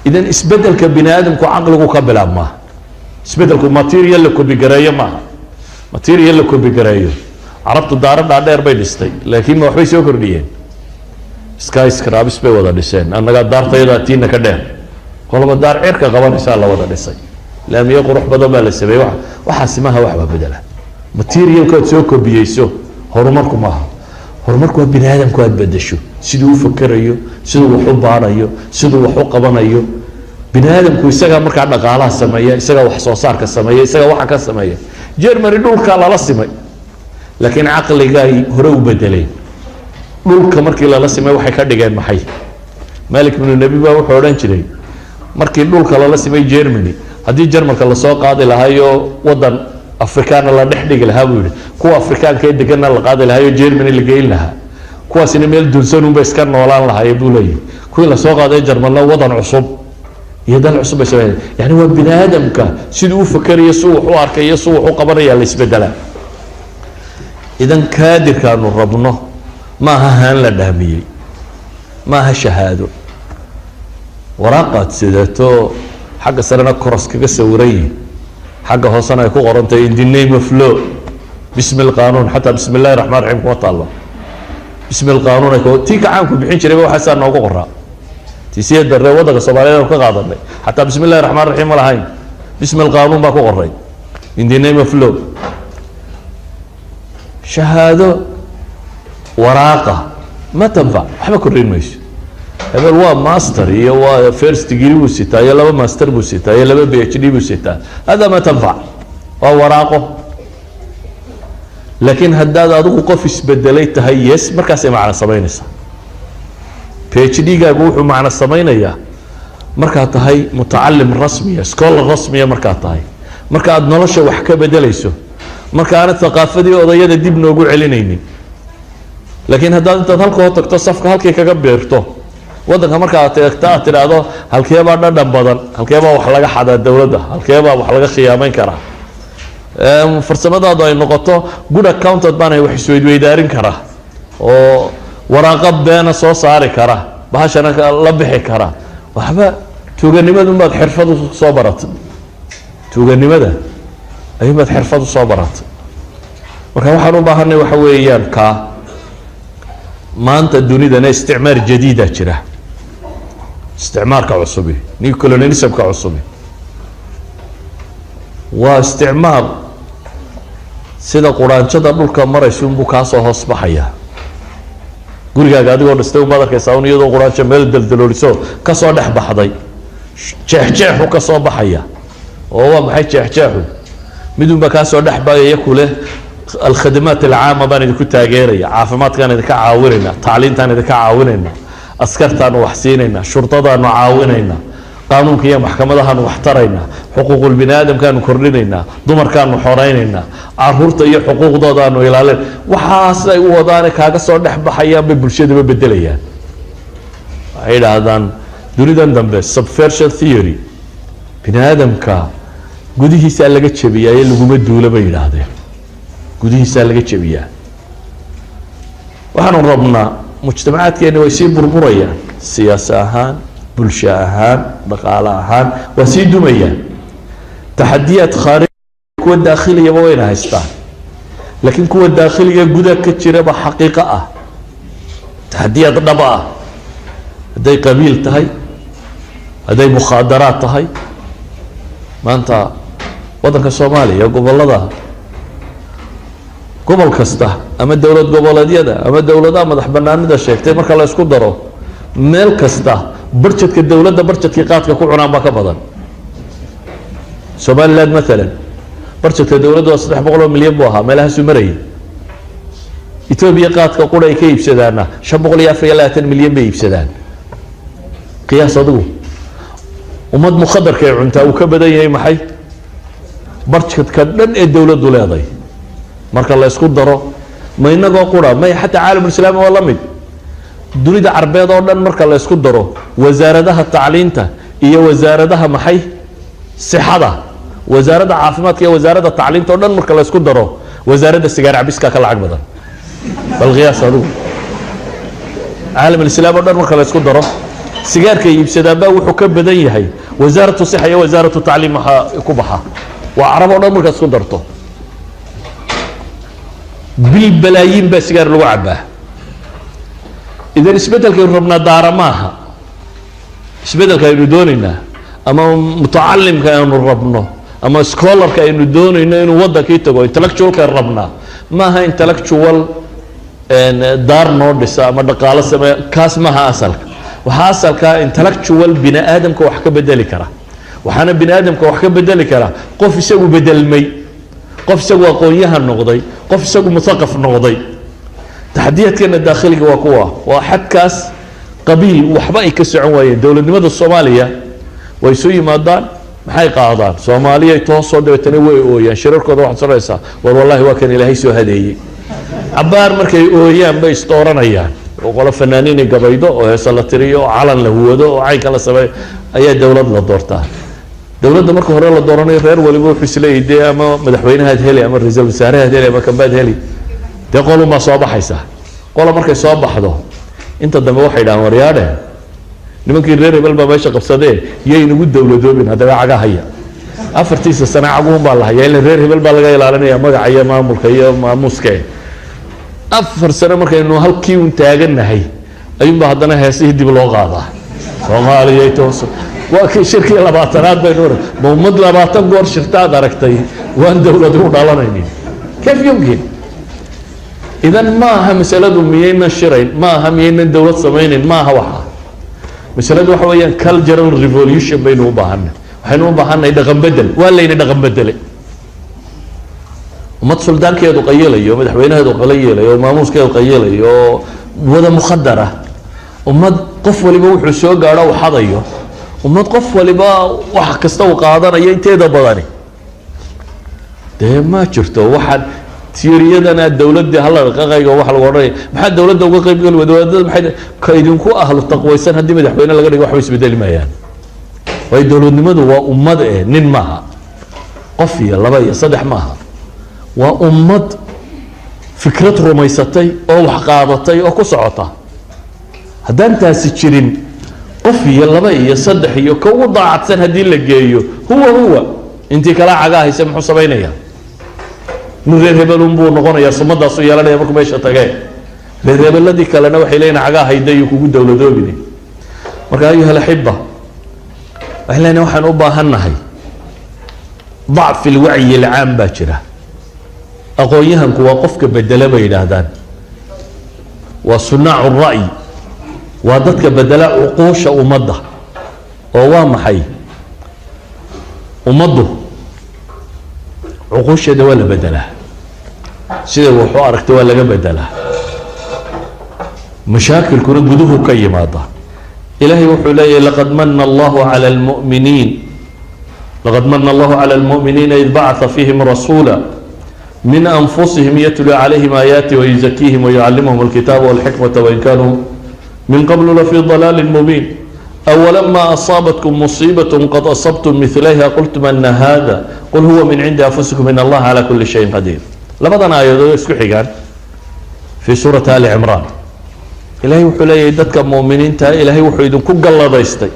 إذن إسبدل كبني آدم كعقله كبلا ما إسبدل كماتيريال لكم بجرايه ما ماتيريال لكم بجرايه عربت الدارب على أربعين استي لكن ما حبيس يوكر ديين سكاي سكرابس بي وضع لسان أنا قاعد دار طيلة تينا كدين والله الدار عركة قوان إن شاء الله وضع لسان لم يقول روح بدل ما لسه وحاسمها وحبة بدلها ماتيريال كود سوكو بيسو هرماركم معها هرماركم بني آدم كود بدشوا سيدو فكريو سيدو وحب عريو سيدو وحب قبانيو بني آدم كو يساقا مركا عنا قالها السماية يساقا وحصوصار كالسماية يساقا وحكا السماية جيرماني دولك على لسماي لكن عقلي جاي هرو بدلين دولك مركي لا لسماي وحي كردقان محي مالك من النبي بقى وحوران جري مركي دولك على لسماي جيرماني هدي جرمانك الله سوى قاضي لهايو وضن أفريكان الله نحدق لها بيقول كو أفريكان كي دقنا القاضي لهايو جيرماني اللي جاي لها كو سينميل دونسون وبيسكان نولان لها يبولي كو الله سوى قاضي جرمان الله وضن عصب يدل عصب يسوي يعني هو بني آدم كا سيدو فكر يسوع وارك يسوع وقبر يا اللي يسبدله إذا كادر كانوا ربنا ما هان لدهمي ما ها شهاده وراقات سيدته حق سرنا كرس كسوري حق هوسنا يكون قرنت in the name of law بسم القانون حتى بسم الله الرحمن الرحيم قوة الله بسم القانون يكون تيك عامكم بحين شريبه وحسن نوقو قرأ تسيد الروضة الصومالية وكقاضي حتى بسم الله الرحمن الرحيم ولا هاي بسم القانون باكو قرأي in the name of law شهادة وراقة ما تنفع حما كورين ميش هذا هو ماستر هو فيرست ديجري بوسيتا يا لبا ماستر بوسيتا يا لبا بي اتش دي بوسيتا هذا ما تنفع هو وراقه لكن هداد ادو قف اسبدلay tahay yes markaas ay macna sameynaysa PhD gaagu wuxuu macna sameynaya marka tahay mutaallim rasmi scholar rasmi marka tahay marka aad nolosha wax ka bedelayso marka aad thaqaafadii odayada dib noogu celinaynin laakiin hadaad inta halka tagto safka halkii kaga beerto wadanka marka aad tagtaa tiraado halkeeba dhadhan badan halkeeba wax laga xadaa dawladda halkeeba wax laga khiyaameyn karaa farsamadaadu ay noqoto good accountant baan ay wax isweydaarin karaa oo waraaqo beena soo saari kara bahashana la bixi kara waxba tuuganimadu ma xirfad soo baratay tuuganimada ay ma xirfad soo baratay marka waxaan u baahanay waxa weeyaan ka maanta dunidana isticmaar jadiida jira isticmaarka cusub ni colonialismka cusub waa isticmaar sida quraanjada dhulka marayso buu ka soo hoos baxaya gurigaaga adigoo dhistay u badarkaysaa un iyadoo quraanjo meel daldalooliso ka soo dhex baxday jeexjeexu ka soo baxaya oo waa maxay jeexjeexu midunba ka soo dhex baayaya kule الخدمات العامة بان idinku taageeraya caafimaadkan idinka caawinayna tacliintan idinka caawinayna askartan waxsiinayna shurtadan caawinayna qaanuunka iyo maxkamadahan wax tarayna xuquuqul bini'aadamkan kordhinayna dumarkan xoreynayna caruurta iyo xuquuqdooda aanu ilaalin waxaas ay u wadaan kaaga soo dhex baxayaan bay bulshada bedelayaan ay dhaahdaan dunidan dambe subversion theory bini'aadamka gudihiisa laga jabiyay laguma duula bay yiraahdeen gudihiisa laga jabiyaa waxaan rabnaa mujtamacaadkeena way sii burburayaan siyaasad ahaan bulsho ahaan dhaqaale ahaan waa sii dumayaan taxadiyaad khaariji kuwa daakhiliga wayna haystaan laakiin kuwa daakhiliga gudaha ka jira ba xaqiiqo ah taxadiyaad dhab ah haday qabiil tahay haday mukhaadaraad tahay maanta wadanka Soomaaliya gobolada gobol kasta ama dawlad goboleedyada ama dawladaha madax banaanida sheegtay marka la isku daro meel kasta barjadka dawladda barjadka qaadka ku cunaan ba ka badan Soomaaliland mesela barjadka dawladda 300 milyan buu ahaa meelaha sumaray Itoobiya qaadka qura ay ka iibsadaana 540 milyan bay iibsadaan qiyaas adigu ummad muqaddarka ay cuntaa uu ka badan yahay maxay barjadka dhan ee dawladdu leedahay marka la isku daro ma inagoo qura ma xataa caalamul islaami waa lamid dunida carbeed oo dhan marka la isku daro wasaaradaha tacliinta iyo wasaaradaha maxay sixada wasaaradda caafimaadka iyo wasaaradda tacliinta oo dhan marka la isku daro wasaaradda sigaar cabiska ka lacag badan bal qiyaas adigu caalamul islaami oo dhan marka la isku daro sigaarka iibsadaan baa wuxuu ka badan yahay wasaaratu sixa iyo wasaaratu tacliim waxaa ku baxa waa carab oo dhan markaad isku darto bilbalaayiin baa sigaar lagu cabaa idan isbeddelkaynu rabnaa daara maaha isbeddelka aynu doonaynaa ama mutacalimka aynu rabno ama scholarka aynu doonayno inuu waddankii tago intellectualka rabnaa maaha intellectual daar noo dhisa ama dhaqaalo sameeya kaas maaha asalka waxaa asalka intellectual bini aadamka wax ka bedeli kara waxaana bini aadamka wax ka bedeli kara qof isagu bedelmay qof isagu aqoon-yahan noqday qof isagu muthaqaf noqday taxadiyaadkeena daakhiliga waa kuwa waa xadkaas qabiil waxba ay ka socon waayeen dowladnimada soomaaliya way soo yimaadaan maxay qaadaan soomaaliya toosoo dabeetana way ooyaan shirarkooda waxaad sanaysaa war wallaahi waa kan ilaahay soo hadeeyey cabaar markay ooyaan bay isdooranayaan oo qolo fanaaniinay gabaydo oo heesa la tiriyo oo calan la huwado oo caynka la sameeyo ayaa dowlad la doortaa dowladda marka hore la dooranayo reer waliba wuxuu isleeyahay dee ama madaxweynahaad heli ama ra-iisul wasaarahaad heli ama kambaad heli dee qolunbaa soo baxaysa qola markay soo baxdo inta dambe waxay dhahaan waryaadhe nimankii reer hebel baa meesha qabsadee yaynagu dowladoobin haddaba caga haya afartiisa sane caguhun baa la hayaa ila reer hebel baa laga ilaalinaya magaca iyo maamulka iyo maamuuska afar sane markaynu halkii un taagannahay ayuunbaa haddana heesihii dib loo qaadaa soomaaliya tooso waa kii shirkii labaatanaad baynu oran ma ummad 20 goor shirtaad aragtay waan dowlad u dhalanaynin kayf yumkin idan maaha masaladu miyaynan shirayn maaha miyaynan dowlad samaynin maaha waxa masaladu waxa weeyaan cultural revolution baynu u baahanay waxaynu u baahanay dhaqan bedel waa layna dhaqan bedelay ummad suldaankeedu qayelayo madaxweynaheedu qayelayo maamuuskeedu qayelayo wada muqaddara ummad qof waliba wuxuu soo gaaro u xadayo ummad qof waliba wax kasta uu qaadanayo inteeda badani dee ma jirto waxaan tiiriyadana dawladda hal qaqayga wax lagu oranay maxaa dawladda uga qayb gal wadaadada maxay ka idinku ahlu taqwaysan hadii madaxweyne laga dhigo wax isbedeli maayaan way dawladnimadu waa ummad nin maaha qof iyo laba iyo saddex maaha waa ummad fikrad rumaysatay oo wax qaadatay oo ku socota haddaan taasi jirin qof iyo laba iyo saddex iyo ka ugu daacadsan haddii la geeyo huwa intii kala caga haysa muxuu samaynayaa من reer hebelun buu noqonayaa sumadaasu yeelanaya markuu meesha tagee reer hebeladii kalena waxay leeyihiin cagaa haydayo kugu dowladoobine marka ayuha alaxiba waxay leeyihiin waxaan u baahannahay ضعف الوعي العام baa jira aqoon-yahanku waa qofka bedela bay yidhaahdaan waa sunaacu الra'yi waa dadka bedela cuquusha ummadda oo waa maxay ummaddu cuquusheeda waa la bedelaa sida wuxuu aragtay waa laga bedelaa mashaakilkuna guduhu ka yimaada ilaahay wuxuu leeyahay laqad manna allahu cala almu'miniin laqad manna allahu cala almu'miniina id bacatha fihim rasuula min anfusihim yatlu calayhim aayaati wayuzakiihim wayucallimuhum alkitaaba walxikmata wain kaanuu min qablu lafii dalaalin mubiin أولما أصابتكم مصيبة قد أصبتم مثلها قلتم أن هذا قل هو من عند أنفسكم إن الله على كل شيء قدير لبدنا آيات اسكو حيقان في سورة آل عمران إلهي وحو لي ددك مؤمنين تا إلهي وحو يدن كو الله دايستي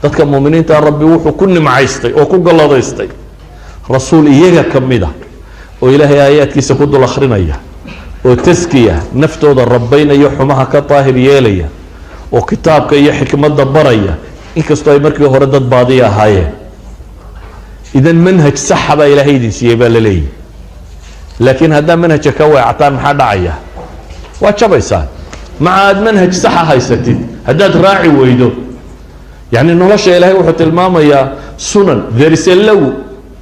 ددك مؤمنين تا ربي وحو كن معايستي أو كو الله دايستي رسول إيجا كميدا وإلهي آيات كيسا كدو الأخرين إياه وتزكية نفتو دا ربين يحمها كطاهر ياليه oo kitaabka iyo xikmadda baraya inkastoo ay markii hore dad baadiya ahaayeen idan manhaj sax baa ilaahay idin siiyay baa la leeyahay laakiin haddaa manhajka ka weecataan maxaa dhacaya waa jabaysaa maca aad manhaj saxa haysatid haddaad raaci weydo yani nolosha ilaahay wuxuu tilmaamayaa sunan veriselow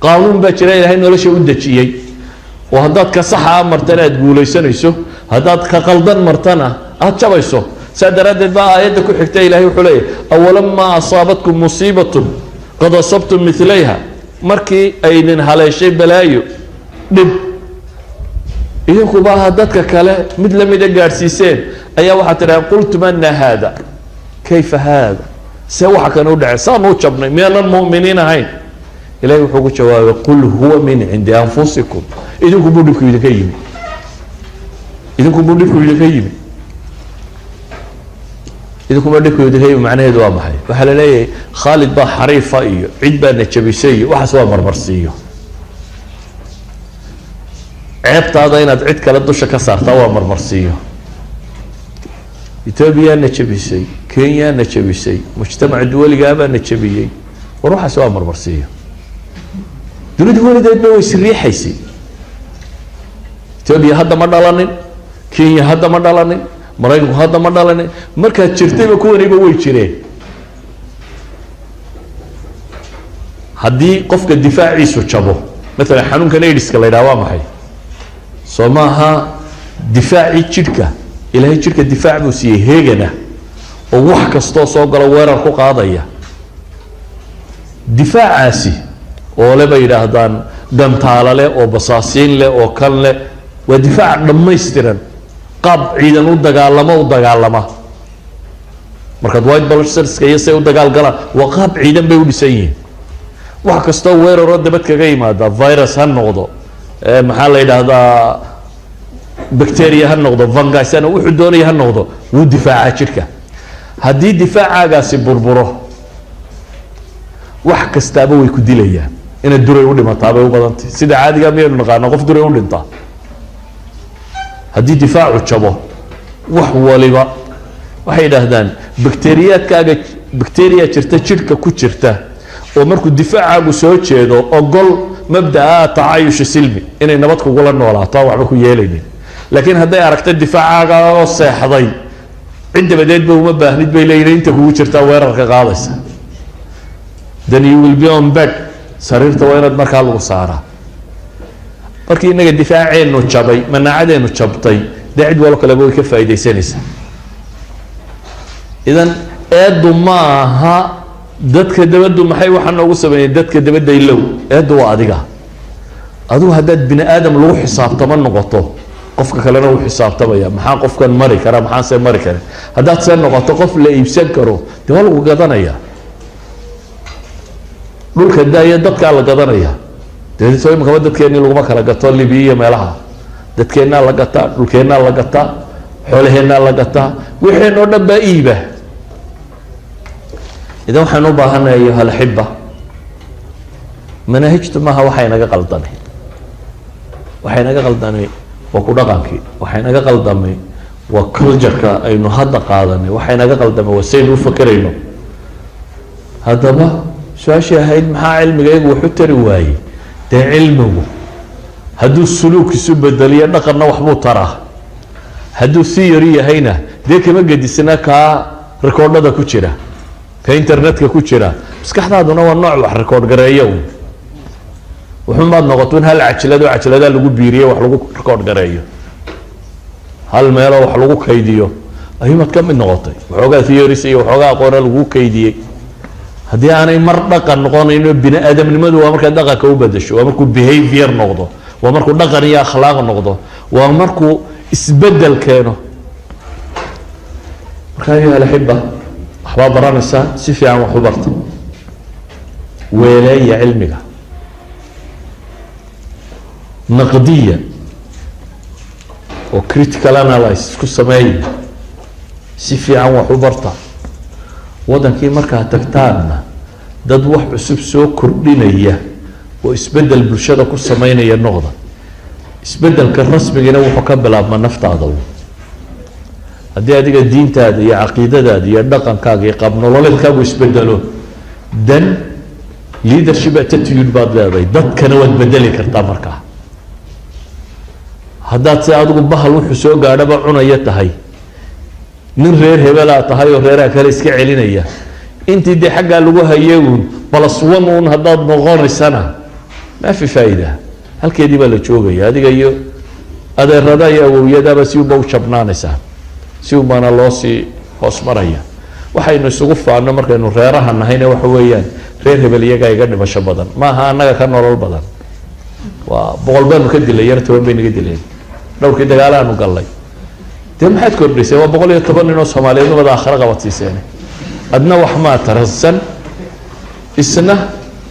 qaanuun baa jira ilaahay nolosha u dejiyey oo haddaad ka saxa martana aad guulaysanayso haddaad ka qaldan martana aad jabayso سادرادت بقى آيات كو حكتا إلهي وحليه أولما أصابتكم مصيبة قد أصبتم مثليها مركي أيدن هلا شيء بلايو دب إذنكو بقى هدتك كلا مثل مدى قارسيسين أي واحد ترى قلت من هذا كيف هذا سوحا كانوا دعي صانوا تشبني من المؤمنين هين إلهي وحكو شواب قل هو من عند أنفسكم إذنكو بودكو يدكيمي إذنكو بودكو يدكيمي إذا كنا نقول هي معناه دوا محي وحلا خالد با حريفة إيو عيد با نجبيسي وحسوا مرمرسيو عيبت هذا إن عيد كلا دوشة كسر توا مرمرسيو إثيوبيا نجبيسي كينيا نجبيسي مجتمع الدولي جابا نجبيي وروح حسوا مرمرسيو دول دول ده بيو يسري حيسي إثيوبيا هذا ما دلانين كينيا هذا ما دلانين maraykanku hadda ma dhalan markaad jirtayba kuwaniba way jireen haddii qofka difaaciisu jabo مثلا xanuunkan aids-ka la yidhaha waa maxay soo maaha difaacii jidhka ilaahay jidhka difaac buu siiyey heegana oo wax kastoo soo galo weerar ku qaadaya difaacaasi oo le bay yidhaahdaan gantaala leh oo basaasiin leh oo kan leh waa difaac dhammaystiran qaab ciidan u dagaalama markaad white blood cells iyo say u dagaalgalaan waa qaab ciidan bay u dhisan yihiin wax kastoo weeraro dabad kaga yimaada virus ha noqdo maxaa la yidhaahdaa bacteria ha noqdo fungus ha wuxuu doonaya ha noqdo wuu difaaca jidhka haddii difaacagaasi burburo wax kastaaba way ku dilayaan inaad duray u dhimataa bay u badantay sida caadiga miyaynu naqaano qof duray u dhintaa haddii difaacu jabo wax waliba waxay yidhaahdaan bakteeriyaadkaaga bakteriya jirta jidhka ku jirta oo markuu difaacaagu soo jeedo ogol mabda'a taayush silmi inay nabad kugula noolaato waxba ku yeelaynin laakiin hadday aragto difaacaaga oo seexday cid dabadeedba uma baahnid bay leeyihiin inta kugu jirta weerarka qaadaysa then you will be on bed sariirta waa inaad markaa lagu saaraa markii inaga difaaceenu jabay manaacadeenu jabtay dee cid walo kaleba way ka faa'iidaysanaysaa idan eedu ma aha dadka dabaddu maxay waxaa noogu sameeyeen dadka dabadda ilow eedu waa adiga adigu haddaad bini aadam lagu xisaabtama noqoto qofka kalena uu xisaabtamaya maxaa qofkan mari kara maxaan see mari karin haddaad see noqoto qof la iibsan karo dee waa lagu gadanaya dhulka daaya dadkaa la gadanaya dee soo imikaba dadkeennii laguma kala gato libiya iyo meelaha dadkeennaa la gataa dhulkeennaa la gataa xoolaheennaa la gataa wixeen oo dhan baa iiba idan waxaan u baahanahay ayuha alxiba manaahijtu maaha waxay naga qaldanay waa ku dhaqankii waxay naga qaldamay waa cultureka aynu hadda qaadanay waxay naga qaldamay waa saynu u fakerayno haddaba su-aashii ahayd maxaa cilmigaygu wax u tari waayey dee cilmigu hadduu suluuk isu bedeliyo dhaqanna waxbuu taraa hadduu theory yahayna dee kama gedisna kaa rikoodhada ku jira ka internetka ku jira maskaxdaaduna waa nooc wax rikoodh gareeya un wuxuunbaad noqoto in hal cajiladaa lagu biiriyo wax lagu rikoodh gareeyo hal meeloo wax lagu kaydiyo ayuumaad ka mid noqotay waxoogaa theories iyo waxoogaa aqoona lagu kaydiyey haddii aanay mar dhaqan noqonayno bini aadamnimadu waa markaad dhaqanka u bedesho waa markuu behavior noqdo waa markuu dhaqan iyo akhlaaq noqdo waa markuu isbedel keeno marka ayuha alxiba waxbaa baranaysaa si fiican wax u barta weeleeya cilmiga naqdiya oo critical analysis ku sameeya si fiican wax u barta wadankii markaa tagtaanna dad wax cusub soo kordhinaya oo isbedel bulshada ku sameynaya noqda isbedelka rasmigina wuxuu ka bilaabmaa naftaada haddii adiga diintaada iyo caqiidadaada iyo dhaqankaaga iyo qaab nololeedkaagu isbedelo dan leadership attitude baad leedahay dadkana waad bedeli kartaa markaa haddaad si adigu bahal wuxuu soo gaadhaba cunaya tahay nin reer hebelaa tahay oo reeraha kale iska celinaya intii dee xaggaa lagu hayay uun plus one uun haddaad noqonaysana maa fi faa'iida halkeedii baa la joogaya adiga iyo adeerada iyo awowyadaaba si unba u jabnaanaysaa si unbaana loo sii hoos maraya waxaynu isugu faano markaynu reeraha nahayna waxa weeyaan reer hebel iyagaa iga dhimasho badan maaha annaga ka nolol badan waa boqol baanu ka dilay yar 10 bay naga dileen dhowrkii dagaalaanu gallay dee maxaad kordhisay waa 110 nin oo Soomaaliyeed wada aakhira qabadsiiseen adna wax ma taransan isna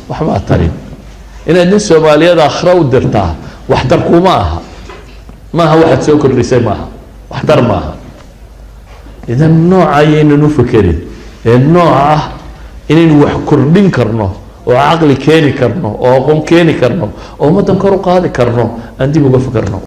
wax ma tarin inaad nin Soomaaliyeed aakhira u dirtaa wax dar kuma aha maaha waxaad soo kordhisay maaha wax dar maaha إذا النوع أيين نفكرين النوع إن وحكردين كرنه وعقل كاني كرنه وقوم كاني كرنه وما تنكروا قاضي كرنه عندي بقى فكرنه